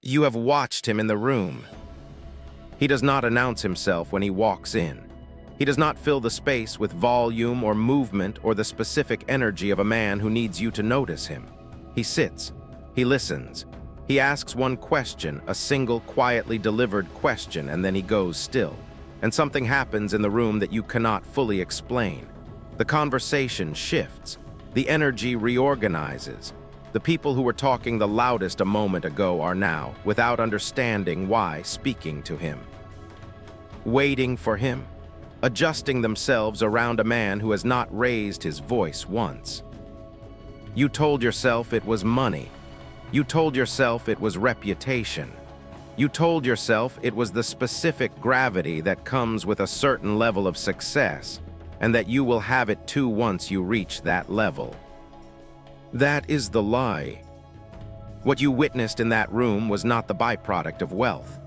You have watched him in the room. He does not announce himself when he walks in. He does not fill the space with volume or movement or the specific energy of a man who needs you to notice him. He sits. He listens. He asks one question, a single quietly delivered question, and then he goes still. And something happens in the room that you cannot fully explain. The conversation shifts. The energy reorganizes. The people who were talking the loudest a moment ago are now, without understanding why, speaking to him. Waiting for him. Adjusting themselves around a man who has not raised his voice once. You told yourself it was money. You told yourself it was reputation. You told yourself it was the specific gravity that comes with a certain level of success, and that you will have it too once you reach that level. That is the lie. What you witnessed in that room was not the byproduct of wealth.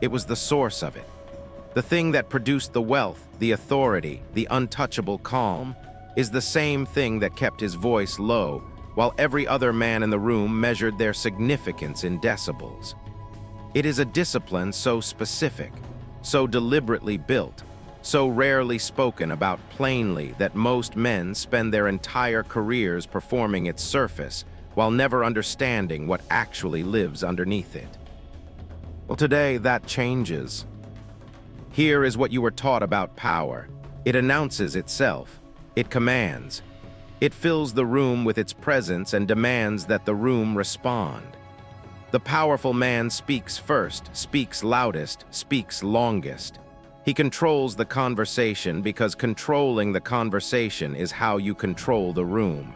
It was the source of it. The thing that produced the wealth, the authority, the untouchable calm, is the same thing that kept his voice low, while every other man in the room measured their significance in decibels. It is a discipline so specific, so deliberately built, so rarely spoken about plainly that most men spend their entire careers performing its surface while never understanding what actually lives underneath it. Well, today that changes. Here is what you were taught about power. It announces itself. It commands. It fills the room with its presence and demands that the room respond. The powerful man speaks first, speaks loudest, speaks longest. He controls the conversation because controlling the conversation is how you control the room.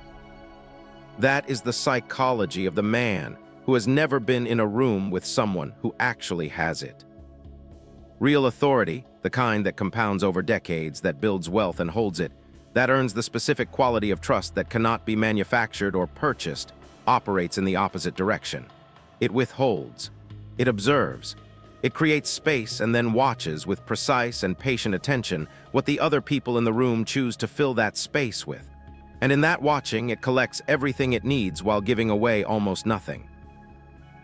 That is the psychology of the man who has never been in a room with someone who actually has it. Real authority, the kind that compounds over decades, that builds wealth and holds it, that earns the specific quality of trust that cannot be manufactured or purchased, operates in the opposite direction. It withholds. It observes. It creates space and then watches with precise and patient attention what the other people in the room choose to fill that space with. And in that watching, it collects everything it needs while giving away almost nothing.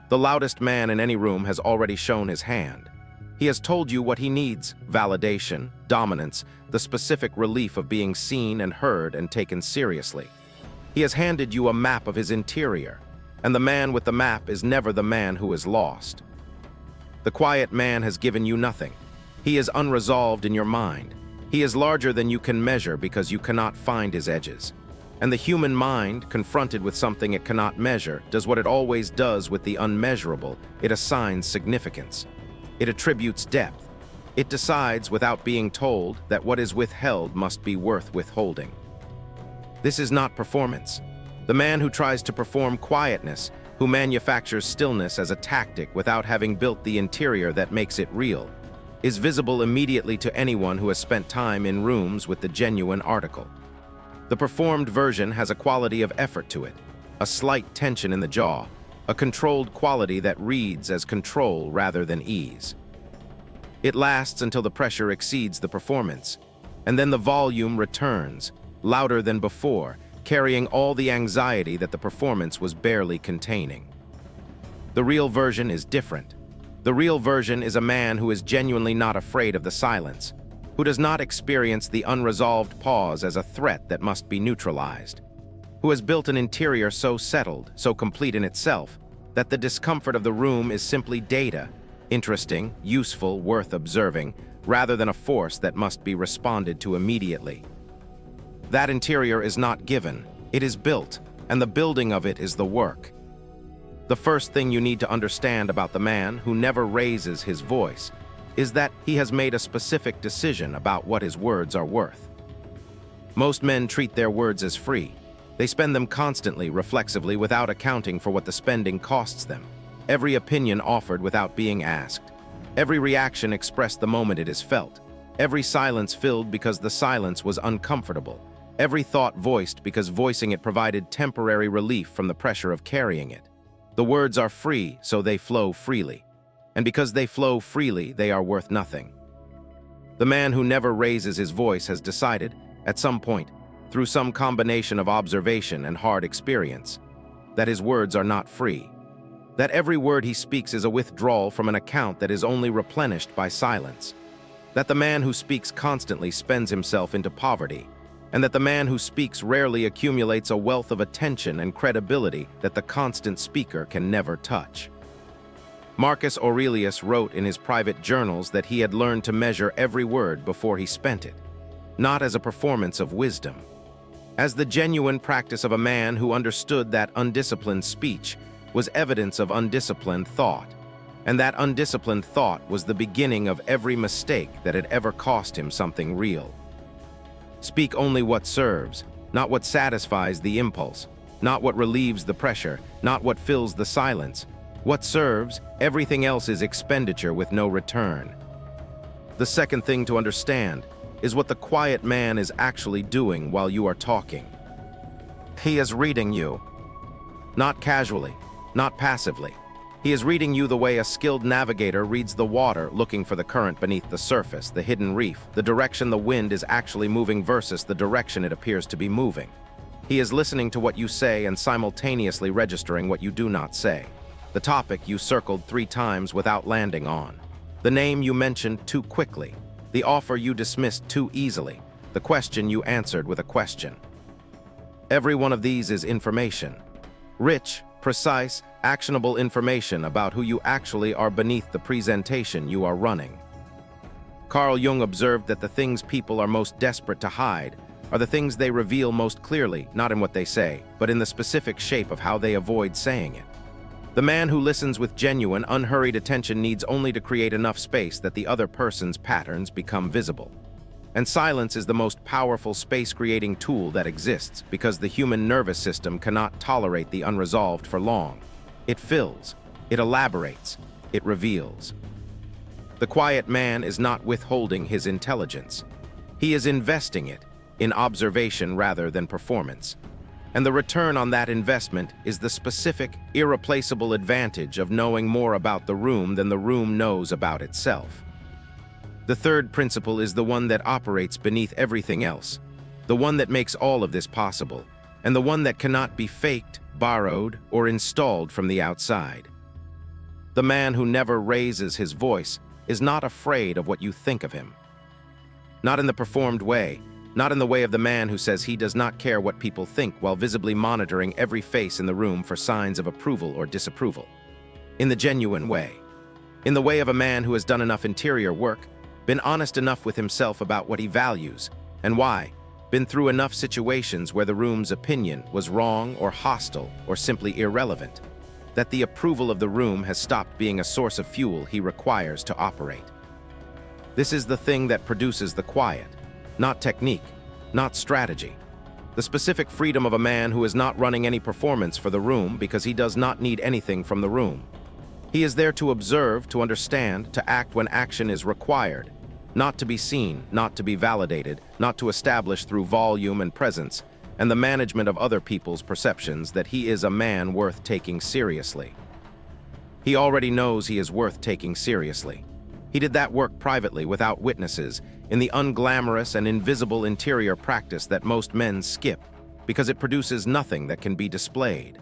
The loudest man in any room has already shown his hand. He has told you what he needs: validation, dominance, the specific relief of being seen and heard and taken seriously. He has handed you a map of his interior, and the man with the map is never the man who is lost. The quiet man has given you nothing. He is unresolved in your mind. He is larger than you can measure because you cannot find his edges. And the human mind, confronted with something it cannot measure, does what it always does with the unmeasurable: it assigns significance. It attributes depth. It decides, without being told, that what is withheld must be worth withholding. This is not performance. The man who tries to perform quietness, who manufactures stillness as a tactic without having built the interior that makes it real, is visible immediately to anyone who has spent time in rooms with the genuine article. The performed version has a quality of effort to it, a slight tension in the jaw, a controlled quality that reads as control rather than ease. It lasts until the pressure exceeds the performance, and then the volume returns, louder than before, carrying all the anxiety that the performance was barely containing. The real version is different. The real version is a man who is genuinely not afraid of the silence, who does not experience the unresolved pause as a threat that must be neutralized, who has built an interior so settled, so complete in itself, that the discomfort of the room is simply data, interesting, useful, worth observing, rather than a force that must be responded to immediately. That interior is not given, it is built, and the building of it is the work. The first thing you need to understand about the man who never raises his voice is that he has made a specific decision about what his words are worth. Most men treat their words as free. They spend them constantly, reflexively, without accounting for what the spending costs them. Every opinion offered without being asked. Every reaction expressed the moment it is felt. Every silence filled because the silence was uncomfortable. Every thought voiced because voicing it provided temporary relief from the pressure of carrying it. The words are free, so they flow freely. And because they flow freely, they are worth nothing. The man who never raises his voice has decided, at some point, through some combination of observation and hard experience, that his words are not free. That every word he speaks is a withdrawal from an account that is only replenished by silence. That the man who speaks constantly spends himself into poverty, and that the man who speaks rarely accumulates a wealth of attention and credibility that the constant speaker can never touch. Marcus Aurelius wrote in his private journals that he had learned to measure every word before he spent it, not as a performance of wisdom, as the genuine practice of a man who understood that undisciplined speech was evidence of undisciplined thought, and that undisciplined thought was the beginning of every mistake that had ever cost him something real. Speak only what serves, not what satisfies the impulse, not what relieves the pressure, not what fills the silence. What serves, everything else is expenditure with no return. The second thing to understand is what the quiet man is actually doing while you are talking. He is reading you. Not casually, not passively. He is reading you the way a skilled navigator reads the water, looking for the current beneath the surface, the hidden reef, the direction the wind is actually moving versus the direction it appears to be moving. He is listening to what you say and simultaneously registering what you do not say. The topic you circled 3 times without landing on. The name you mentioned too quickly. The offer you dismissed too easily. The question you answered with a question. Every one of these is information. Rich, precise, actionable information about who you actually are beneath the presentation you are running. Carl Jung observed that the things people are most desperate to hide are the things they reveal most clearly, not in what they say, but in the specific shape of how they avoid saying it. The man who listens with genuine, unhurried attention needs only to create enough space that the other person's patterns become visible. And silence is the most powerful space-creating tool that exists because the human nervous system cannot tolerate the unresolved for long. It fills, it elaborates, it reveals. The quiet man is not withholding his intelligence. He is investing it in observation rather than performance. And the return on that investment is the specific, irreplaceable advantage of knowing more about the room than the room knows about itself. The third principle is the one that operates beneath everything else, the one that makes all of this possible, and the one that cannot be faked, borrowed, or installed from the outside. The man who never raises his voice is not afraid of what you think of him. Not in the performed way, not in the way of the man who says he does not care what people think while visibly monitoring every face in the room for signs of approval or disapproval. In the genuine way. In the way of a man who has done enough interior work, been honest enough with himself about what he values and why, been through enough situations where the room's opinion was wrong or hostile or simply irrelevant, that the approval of the room has stopped being a source of fuel he requires to operate. This is the thing that produces the quiet. Not technique, not strategy. The specific freedom of a man who is not running any performance for the room because he does not need anything from the room. He is there to observe, to understand, to act when action is required, not to be seen, not to be validated, not to establish through volume and presence, and the management of other people's perceptions that he is a man worth taking seriously. He already knows he is worth taking seriously. He did that work privately without witnesses, in the unglamorous and invisible interior practice that most men skip, because it produces nothing that can be displayed.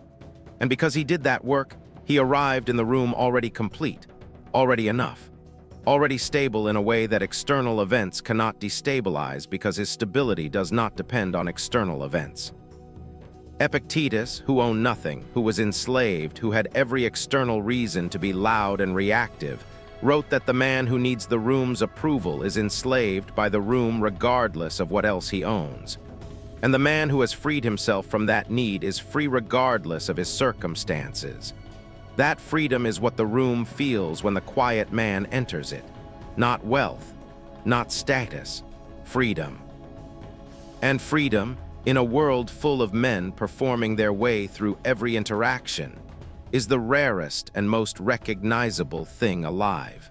And because he did that work, he arrived in the room already complete, already enough, already stable in a way that external events cannot destabilize because his stability does not depend on external events. Epictetus, who owned nothing, who was enslaved, who had every external reason to be loud and reactive, wrote that the man who needs the room's approval is enslaved by the room regardless of what else he owns. And the man who has freed himself from that need is free regardless of his circumstances. That freedom is what the room feels when the quiet man enters it. Not wealth, not status, freedom. And freedom, in a world full of men performing their way through every interaction, is the rarest and most recognizable thing alive.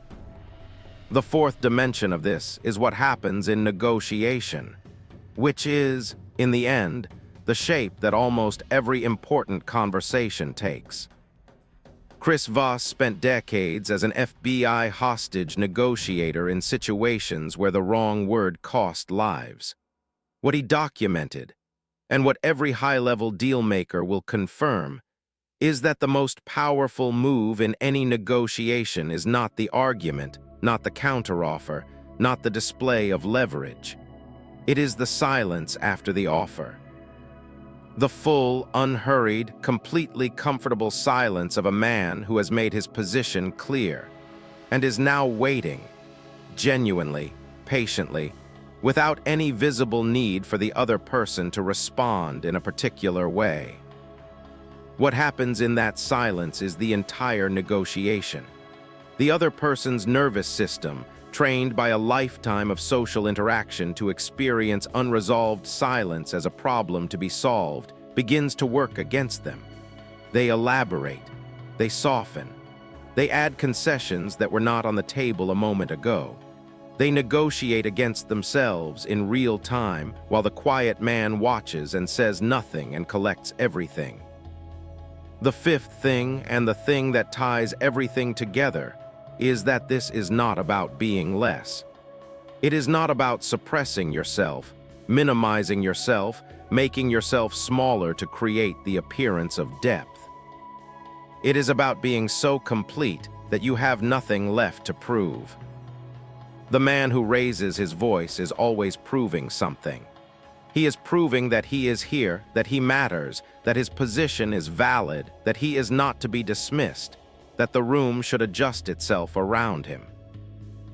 The fourth dimension of this is what happens in negotiation, which is, in the end, the shape that almost every important conversation takes. Chris Voss spent decades as an FBI hostage negotiator in situations where the wrong word cost lives. What he documented, and what every high-level deal maker will confirm, is that the most powerful move in any negotiation is not the argument, not the counteroffer, not the display of leverage. It is the silence after the offer. The full, unhurried, completely comfortable silence of a man who has made his position clear and is now waiting, genuinely, patiently, without any visible need for the other person to respond in a particular way. What happens in that silence is the entire negotiation. The other person's nervous system, trained by a lifetime of social interaction to experience unresolved silence as a problem to be solved, begins to work against them. They elaborate, they soften, they add concessions that were not on the table a moment ago. They negotiate against themselves in real time while the quiet man watches and says nothing and collects everything. The fifth thing, and the thing that ties everything together, is that this is not about being less. It is not about suppressing yourself, minimizing yourself, making yourself smaller to create the appearance of depth. It is about being so complete that you have nothing left to prove. The man who raises his voice is always proving something. He is proving that he is here, that he matters, that his position is valid, that he is not to be dismissed, that the room should adjust itself around him.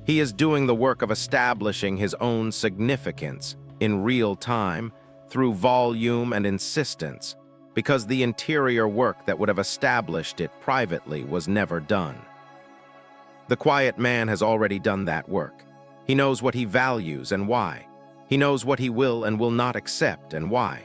He is doing the work of establishing his own significance in real time through volume and insistence, because the interior work that would have established it privately was never done. The quiet man has already done that work. He knows what he values and why. He knows what he will and will not accept and why.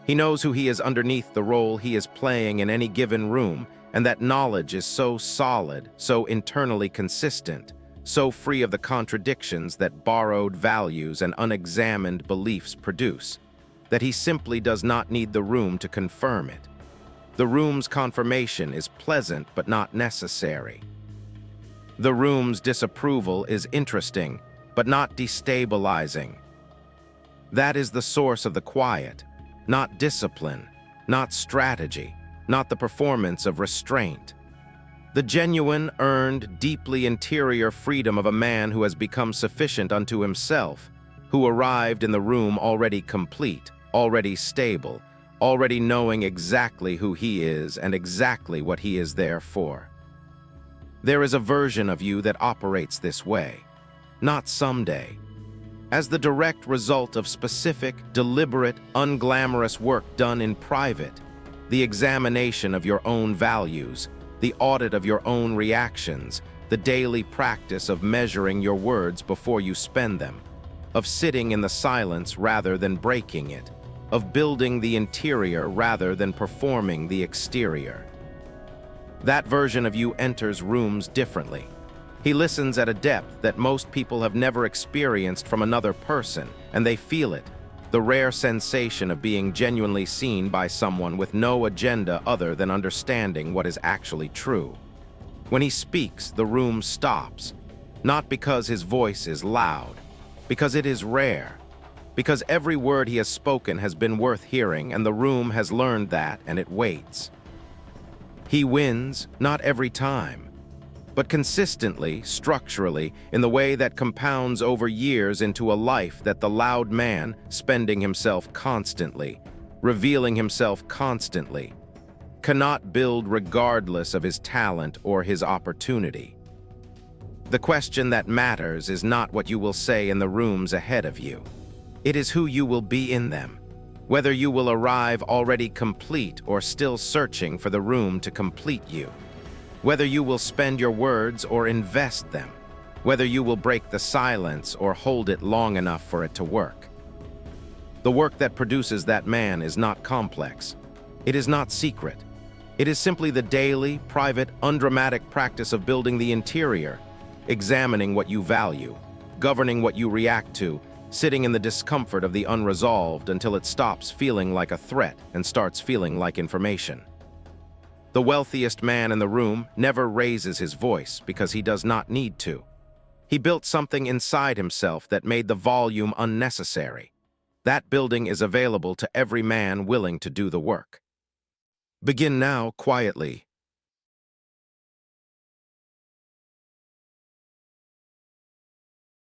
He knows who he is underneath the role he is playing in any given room, and that knowledge is so solid, so internally consistent, so free of the contradictions that borrowed values and unexamined beliefs produce, that he simply does not need the room to confirm it. The room's confirmation is pleasant but not necessary. The room's disapproval is interesting but not destabilizing. That is the source of the quiet, not discipline, not strategy, not the performance of restraint. The genuine, earned, deeply interior freedom of a man who has become sufficient unto himself, who arrived in the room already complete, already stable, already knowing exactly who he is and exactly what he is there for. There is a version of you that operates this way, not someday. As the direct result of specific, deliberate, unglamorous work done in private, the examination of your own values, the audit of your own reactions, the daily practice of measuring your words before you spend them, of sitting in the silence rather than breaking it, of building the interior rather than performing the exterior. That version of you enters rooms differently. He listens at a depth that most people have never experienced from another person, and they feel it, the rare sensation of being genuinely seen by someone with no agenda other than understanding what is actually true. When he speaks, the room stops, not because his voice is loud, because it is rare, because every word he has spoken has been worth hearing, and the room has learned that, and it waits. He wins, not every time, but consistently, structurally, in the way that compounds over years into a life that the loud man, spending himself constantly, revealing himself constantly, cannot build regardless of his talent or his opportunity. The question that matters is not what you will say in the rooms ahead of you. It is who you will be in them, whether you will arrive already complete or still searching for the room to complete you. Whether you will spend your words or invest them, whether you will break the silence or hold it long enough for it to work. The work that produces that man is not complex. It is not secret. It is simply the daily, private, undramatic practice of building the interior, examining what you value, governing what you react to, sitting in the discomfort of the unresolved until it stops feeling like a threat and starts feeling like information. The wealthiest man in the room never raises his voice because he does not need to. He built something inside himself that made the volume unnecessary. That building is available to every man willing to do the work. Begin now quietly.